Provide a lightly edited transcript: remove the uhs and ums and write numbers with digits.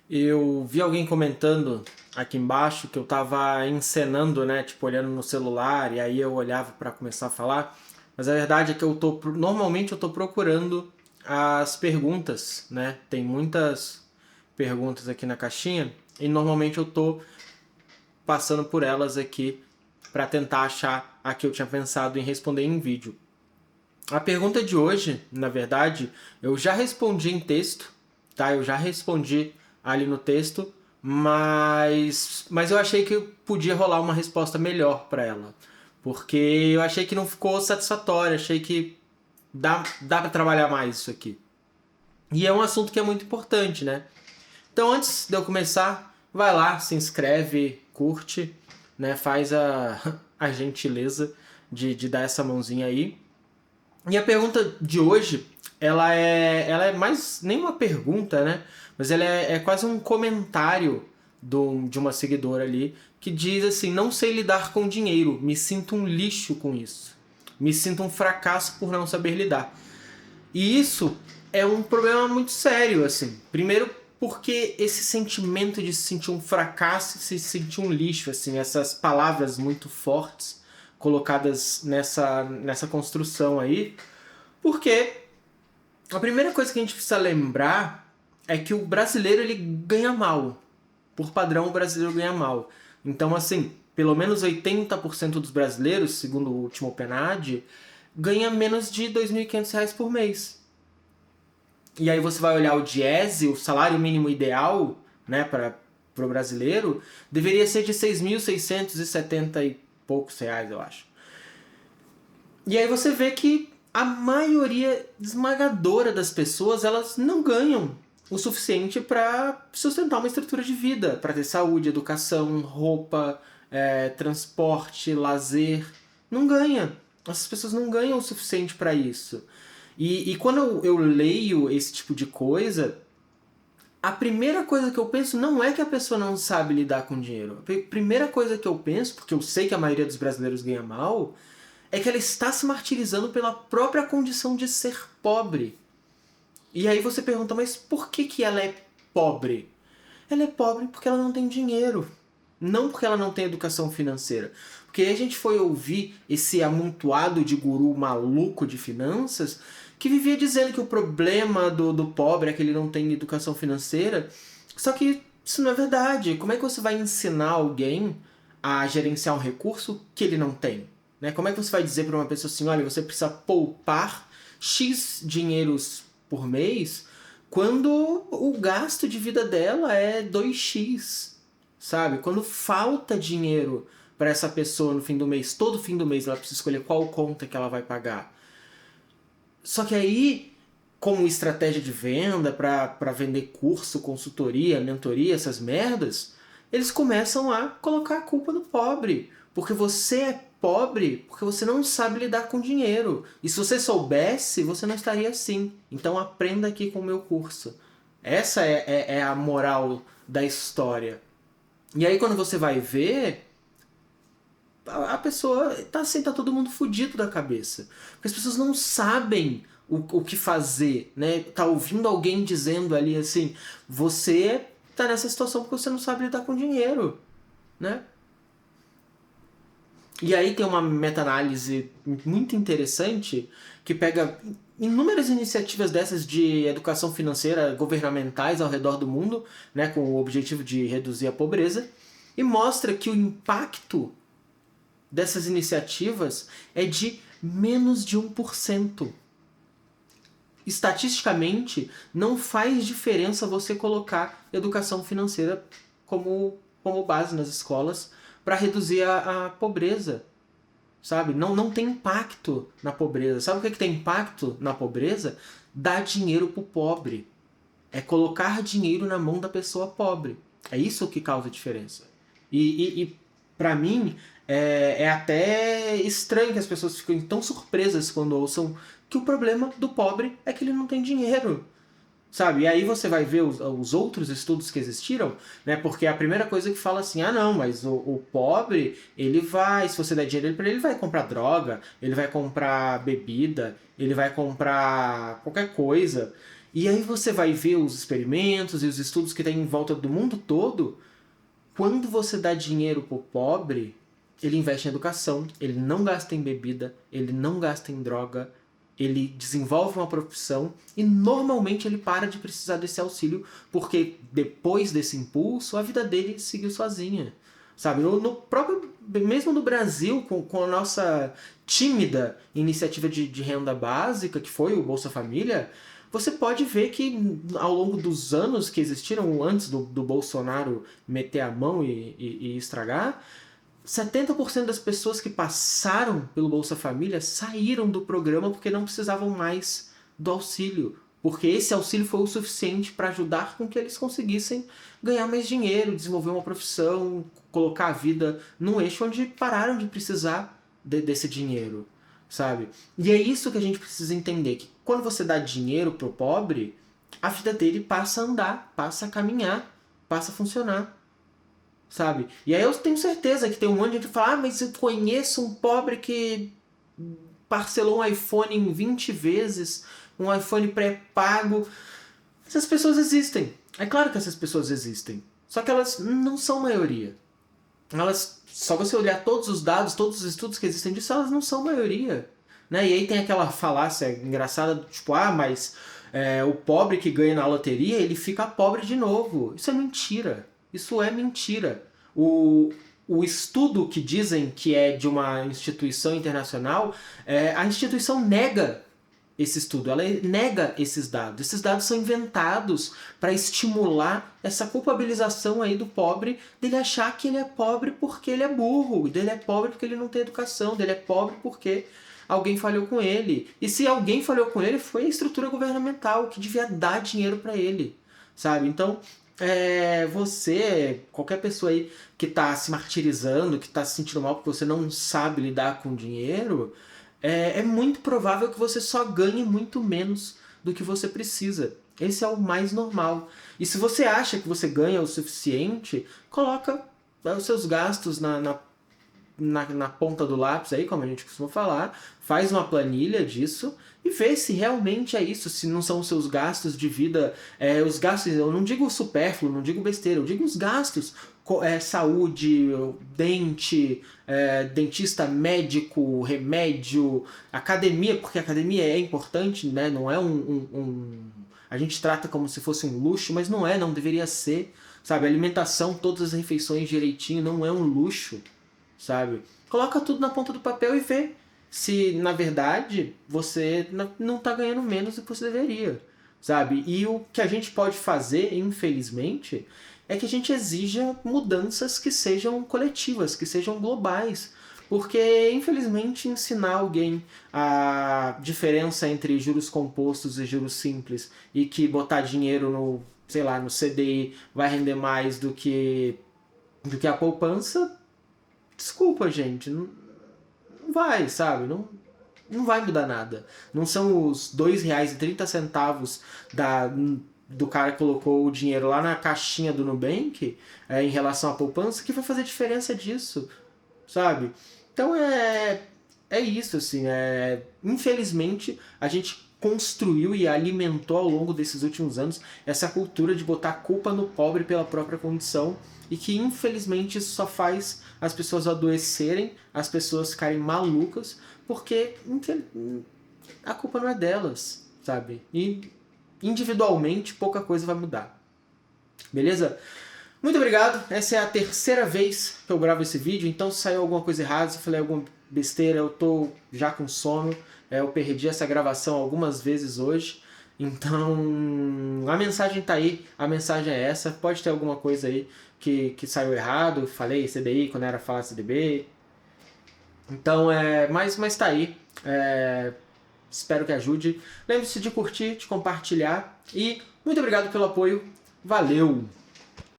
Eu vi alguém comentando aqui embaixo que eu tava encenando, né? Tipo, olhando no celular, e aí eu olhava pra começar a falar. Mas a verdade é que normalmente eu tô procurando as perguntas, né? Tem muitas perguntas aqui na caixinha, e normalmente eu tô passando por elas aqui pra tentar achar a que eu tinha pensado em responder em vídeo. A pergunta de hoje, na verdade, eu já respondi em texto, tá? Eu já respondi ali no texto, mas eu achei que podia rolar uma resposta melhor para ela. Porque eu achei que não ficou satisfatório, achei que dá para trabalhar mais isso aqui. E é um assunto que é muito importante, né? Então, antes de eu começar, vai lá, se inscreve, curte, né? Faz a gentileza de dar essa mãozinha aí. E a pergunta de hoje, ela é mais nem uma pergunta, né? Mas ela é quase um comentário de uma seguidora ali que diz assim: não sei lidar com dinheiro, me sinto um lixo com isso. Me sinto um fracasso por não saber lidar. E isso é um problema muito sério, assim. Primeiro porque esse sentimento de se sentir um fracasso e se sentir um lixo, assim, essas palavras muito fortes colocadas nessa construção aí, porque a primeira coisa que a gente precisa lembrar é que o brasileiro ele ganha mal. Por padrão, o brasileiro ganha mal. Então, assim, pelo menos 80% dos brasileiros, segundo o último PNAD, ganha menos de R$ 2.500 por mês. E aí você vai olhar o Diese, o salário mínimo ideal, né, para o brasileiro, deveria ser de 6.670 e poucos reais, eu acho. E aí você vê que a maioria esmagadora das pessoas, elas não ganham o suficiente para sustentar uma estrutura de vida, para ter saúde, educação, roupa, transporte, lazer. Não ganha. Essas pessoas não ganham o suficiente para isso. E quando eu leio esse tipo de coisa, a primeira coisa que eu penso não é que a pessoa não sabe lidar com dinheiro. A primeira coisa que eu penso, porque eu sei que a maioria dos brasileiros ganha mal, é que ela está se martirizando pela própria condição de ser pobre. E aí você pergunta, mas por que ela é pobre? Ela é pobre porque ela não tem dinheiro. Não porque ela não tem educação financeira. Porque aí a gente foi ouvir esse amontoado de guru maluco de finanças que vivia dizendo que o problema do pobre é que ele não tem educação financeira. Só que isso não é verdade. Como é que você vai ensinar alguém a gerenciar um recurso que ele não tem? Né? Como é que você vai dizer para uma pessoa assim, olha, você precisa poupar X dinheiros por mês quando o gasto de vida dela é 2x, sabe? Quando falta dinheiro para essa pessoa no fim do mês, todo fim do mês ela precisa escolher qual conta que ela vai pagar. Só que aí, como estratégia de venda para vender curso, consultoria, mentoria, essas merdas, eles começam a colocar a culpa no pobre. Porque você é pobre porque você não sabe lidar com dinheiro. E se você soubesse, você não estaria assim. Então aprenda aqui com o meu curso. Essa é a moral da história. E aí quando você vai ver, a pessoa tá assim, tá todo mundo fudido da cabeça. Porque as pessoas não sabem o que fazer, né? Tá ouvindo alguém dizendo ali assim, você tá nessa situação porque você não sabe lidar com dinheiro, né? E aí tem uma meta-análise muito interessante que pega inúmeras iniciativas dessas de educação financeira governamentais ao redor do mundo, né, com o objetivo de reduzir a pobreza, e mostra que o impacto dessas iniciativas é de menos de 1%. Estatisticamente, não faz diferença você colocar educação financeira como base nas escolas para reduzir a pobreza, sabe? Não tem impacto na pobreza. Sabe o que tem impacto na pobreza? Dar dinheiro pro pobre. É colocar dinheiro na mão da pessoa pobre. É isso que causa diferença. E para mim, é até estranho que as pessoas fiquem tão surpresas quando ouçam que o problema do pobre é que ele não tem dinheiro. Sabe? E aí você vai ver os outros estudos que existiram, né? Porque a primeira coisa que fala assim, ah não, mas o pobre, ele vai, se você der dinheiro para ele vai comprar droga, ele vai comprar bebida, ele vai comprar qualquer coisa. E aí você vai ver os experimentos e os estudos que tem em volta do mundo todo. Quando você dá dinheiro pro pobre, ele investe em educação, ele não gasta em bebida, ele não gasta em droga, ele desenvolve uma profissão e normalmente ele para de precisar desse auxílio, porque depois desse impulso a vida dele seguiu sozinha. Sabe, no próprio, mesmo no Brasil, com a nossa tímida iniciativa de renda básica, que foi o Bolsa Família, você pode ver que ao longo dos anos que existiram, antes do Bolsonaro meter a mão e estragar, 70% das pessoas que passaram pelo Bolsa Família saíram do programa porque não precisavam mais do auxílio. Porque esse auxílio foi o suficiente para ajudar com que eles conseguissem ganhar mais dinheiro, desenvolver uma profissão, colocar a vida num eixo onde pararam de precisar desse dinheiro, sabe? E é isso que a gente precisa entender, que quando você dá dinheiro pro pobre, a vida dele passa a andar, passa a caminhar, passa a funcionar. Sabe? E aí eu tenho certeza que tem um monte de gente que fala, mas eu conheço um pobre que parcelou um iPhone em 20 vezes, um iPhone pré-pago. Essas pessoas existem. É claro que essas pessoas existem. Só que elas não são maioria. Elas, só você olhar todos os dados, todos os estudos que existem disso, elas não são maioria. Né? E aí tem aquela falácia engraçada, tipo, mas o pobre que ganha na loteria, ele fica pobre de novo. Isso é mentira. Isso é mentira. O estudo que dizem que é de uma instituição internacional, a instituição nega esse estudo, ela nega esses dados. Esses dados são inventados para estimular essa culpabilização aí do pobre, dele achar que ele é pobre porque ele é burro, dele é pobre porque ele não tem educação, dele é pobre porque alguém falhou com ele. E se alguém falhou com ele, foi a estrutura governamental que devia dar dinheiro para ele, sabe? Então, você, qualquer pessoa aí que está se martirizando, que está se sentindo mal porque você não sabe lidar com dinheiro, é muito provável que você só ganhe muito menos do que você precisa. Esse é o mais normal. E se você acha que você ganha o suficiente, coloca os seus gastos na ponta do lápis aí, como a gente costuma falar, faz uma planilha disso e vê se realmente é isso, se não são os seus gastos de vida, os gastos, eu não digo supérfluo, não digo besteira, eu digo os gastos, saúde, dente, dentista, médico, remédio, academia, porque a academia é importante, né? Não é a gente trata como se fosse um luxo, mas não deveria ser, sabe? Alimentação, todas as refeições direitinho, não é um luxo, sabe? Coloca tudo na ponta do papel e vê se, na verdade, você não está ganhando menos do que você deveria, sabe? E o que a gente pode fazer, infelizmente, é que a gente exija mudanças que sejam coletivas, que sejam globais. Porque, infelizmente, ensinar alguém a diferença entre juros compostos e juros simples e que botar dinheiro no, sei lá, no CDI vai render mais do que a poupança, desculpa, gente, não vai, sabe? Não vai mudar nada. Não são os R$ 2,30 do cara que colocou o dinheiro lá na caixinha do Nubank, em relação à poupança, que vai fazer diferença disso, sabe? Então é isso, assim. Infelizmente, a gente construiu e alimentou ao longo desses últimos anos essa cultura de botar a culpa no pobre pela própria condição, e que infelizmente isso só faz as pessoas adoecerem, as pessoas ficarem malucas, porque a culpa não é delas, sabe? E individualmente pouca coisa vai mudar. Beleza? Muito obrigado, essa é a terceira vez que eu gravo esse vídeo, então se saiu alguma coisa errada, se eu falei alguma besteira, eu tô já com sono, eu perdi essa gravação algumas vezes hoje, então a mensagem tá aí, a mensagem é essa, pode ter alguma coisa aí que saiu errado, falei CDI quando era falar CDB, então mas tá aí, espero que ajude, lembre-se de curtir, de compartilhar e muito obrigado pelo apoio, valeu!